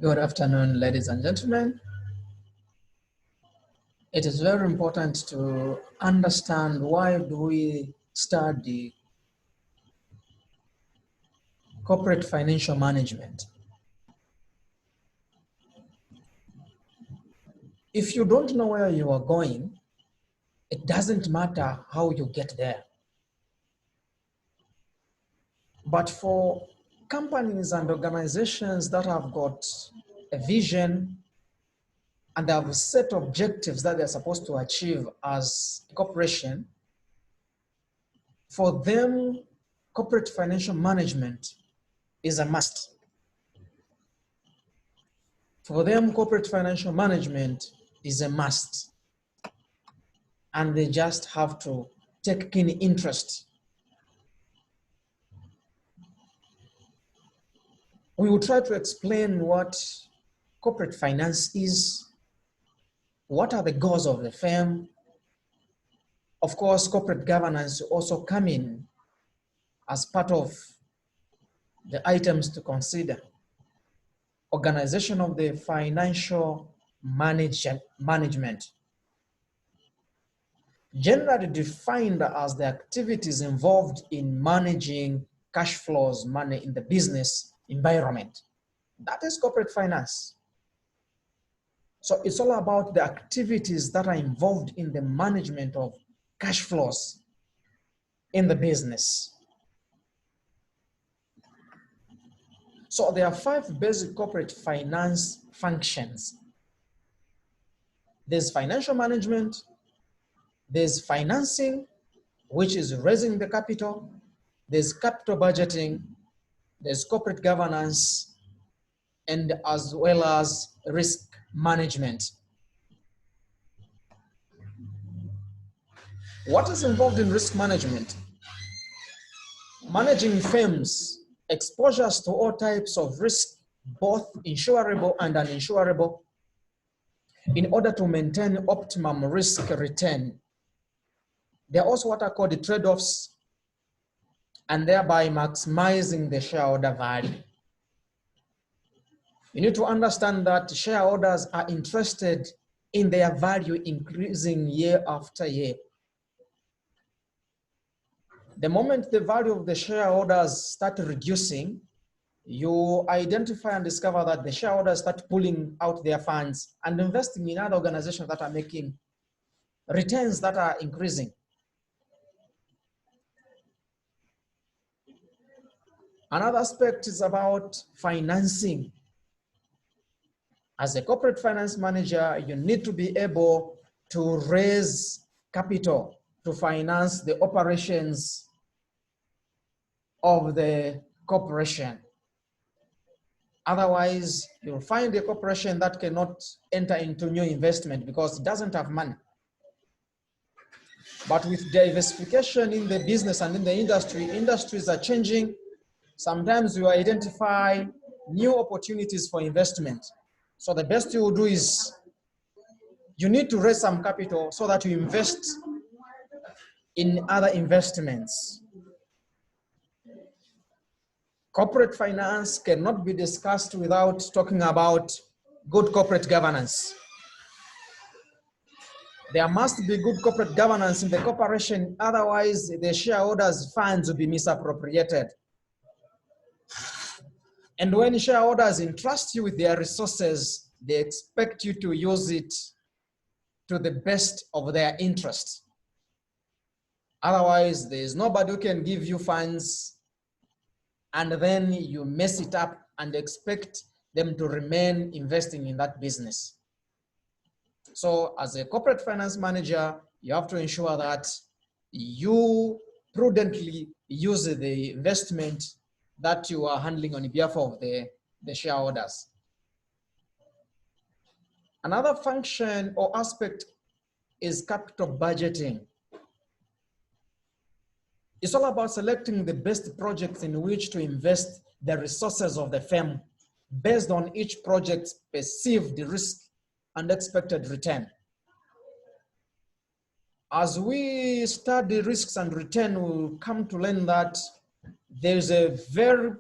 Good afternoon, ladies and gentlemen. It is very important to understand why do we study corporate financial management. If you don't know where you are going, it doesn't matter how you get there. But for companies and organizations that have got a vision and they have set objectives that they're supposed to achieve as a corporation, for them, corporate financial management is a must. For them, corporate financial management is a must. And they just have to take keen interest. We will try to explain what corporate finance is, what are the goals of the firm. Of course, corporate governance also come in as part of the items to consider. Organization of the financial management. Generally defined as the activities involved in managing cash flows, money in the business environment. That is corporate finance. So it's all about the activities that are involved in the management of cash flows in the business. So there are 5 basic corporate finance functions. There's financial management, there's financing, which is raising the capital, there's capital budgeting, there's corporate governance, and as well as risk management. What is involved in risk management? Managing firms' exposures to all types of risk, both insurable and uninsurable, in order to maintain optimum risk return. There are also what are called the trade-offs, and thereby maximizing the shareholder value. You need to understand that shareholders are interested in their value increasing year after year. The moment the value of the shareholders start reducing, you identify and discover that the shareholders start pulling out their funds and investing in other organizations that are making returns that are increasing. Another aspect is about financing. As a corporate finance manager, you need to be able to raise capital to finance the operations of the corporation. Otherwise, you'll find a corporation that cannot enter into new investment because it doesn't have money. But with diversification in the business and in the industry, industries are changing. Sometimes you identify new opportunities for investment. So the best you will do is you need to raise some capital so that you invest in other investments. Corporate finance cannot be discussed without talking about good corporate governance. There must be good corporate governance in the corporation, otherwise the shareholders' funds will be misappropriated. And when shareholders entrust you with their resources, they expect you to use it to the best of their interest. Otherwise, there is nobody who can give you funds and then you mess it up and expect them to remain investing in that business. So as a corporate finance manager, you have to ensure that you prudently use the investment that you are handling on behalf of the shareholders. Another function or aspect is capital budgeting. It's all about selecting the best projects in which to invest the resources of the firm based on each project's perceived risk and expected return. As we study risks and return, we'll come to learn that there's a very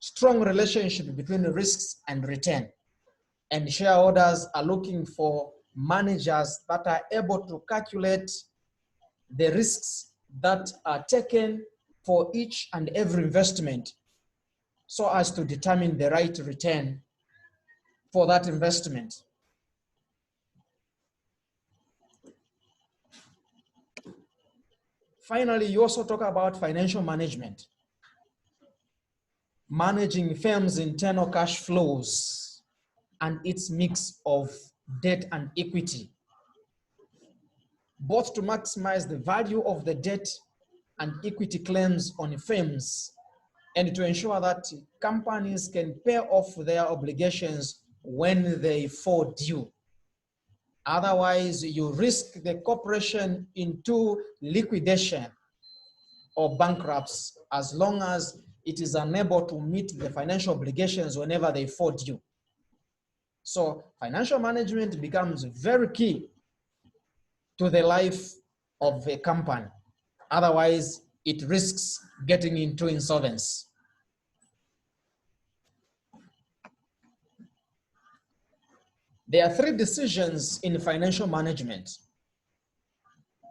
strong relationship between risks and return. And shareholders are looking for managers that are able to calculate the risks that are taken for each and every investment so as to determine the right return for that investment. Finally, you also talk about financial management, managing firms' internal cash flows and its mix of debt and equity, both to maximize the value of the debt and equity claims on firms and to ensure that companies can pay off their obligations when they fall due. Otherwise, you risk the corporation into liquidation or bankruptcy as long as it is unable to meet the financial obligations whenever they fall due. So financial management becomes very key to the life of a company. Otherwise, it risks getting into insolvency. There are three decisions in financial management: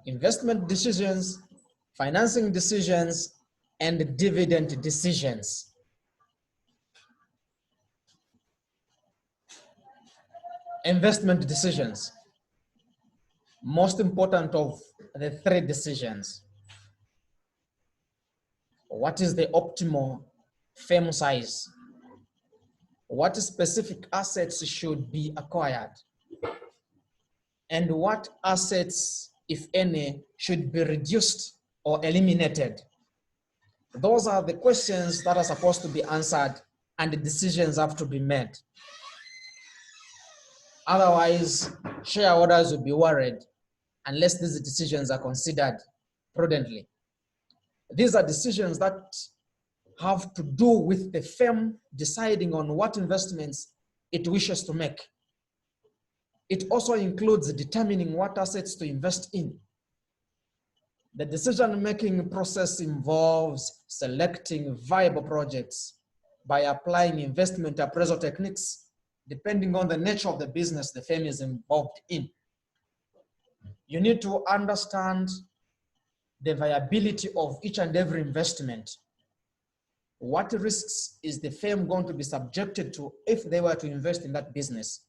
investment decisions, financing decisions, and dividend decisions. Investment decisions, most important of the three decisions. What is the optimal firm size? What specific assets should be acquired? And what assets, if any, should be reduced or eliminated? Those are the questions that are supposed to be answered and the decisions have to be made. Otherwise, shareholders will be worried unless these decisions are considered prudently. These are decisions that have to do with the firm deciding on what investments it wishes to make. It also includes determining what assets to invest in. The decision-making process involves selecting viable projects by applying investment appraisal techniques, depending on the nature of the business the firm is involved in. You need to understand the viability of each and every investment. What risks is the firm going to be subjected to if they were to invest in that business?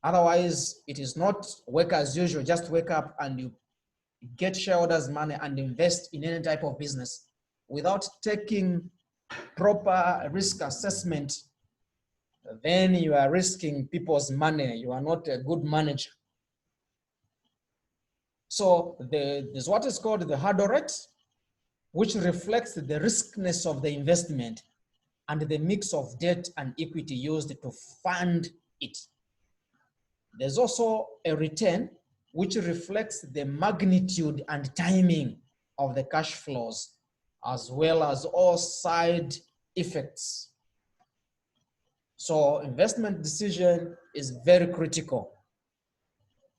Otherwise, it is not work as usual, just wake up and you get shareholders' money and invest in any type of business without taking proper risk assessment. Then you are risking people's money. You are not a good manager. So there's what is called the hurdle rate, which reflects the riskiness of the investment and the mix of debt and equity used to fund it. There's also a return, which reflects the magnitude and timing of the cash flows, as well as all side effects. So investment decision is very critical.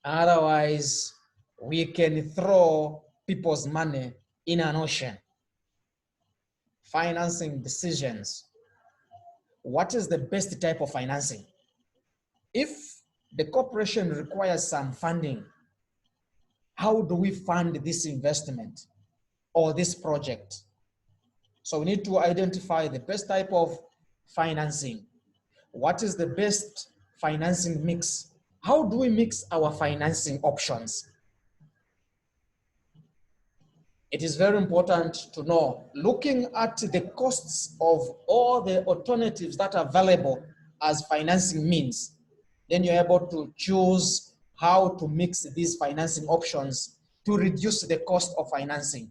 Otherwise, we can throw people's money in an ocean. Financing decisions. What is the best type of financing? If the corporation requires some funding, how do we fund this investment or this project? So we need to identify the best type of financing. What is the best financing mix? How do we mix our financing options? It is very important to know, looking at the costs of all the alternatives that are available as financing means, then you're able to choose how to mix these financing options to reduce the cost of financing.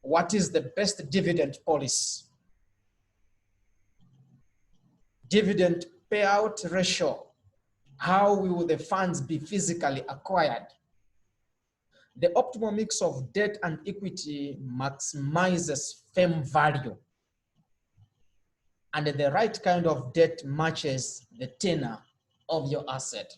What is the best dividend policy? Dividend payout ratio. How will the funds be physically acquired? The optimal mix of debt and equity maximizes firm value. And the right kind of debt matches the tenor of your asset.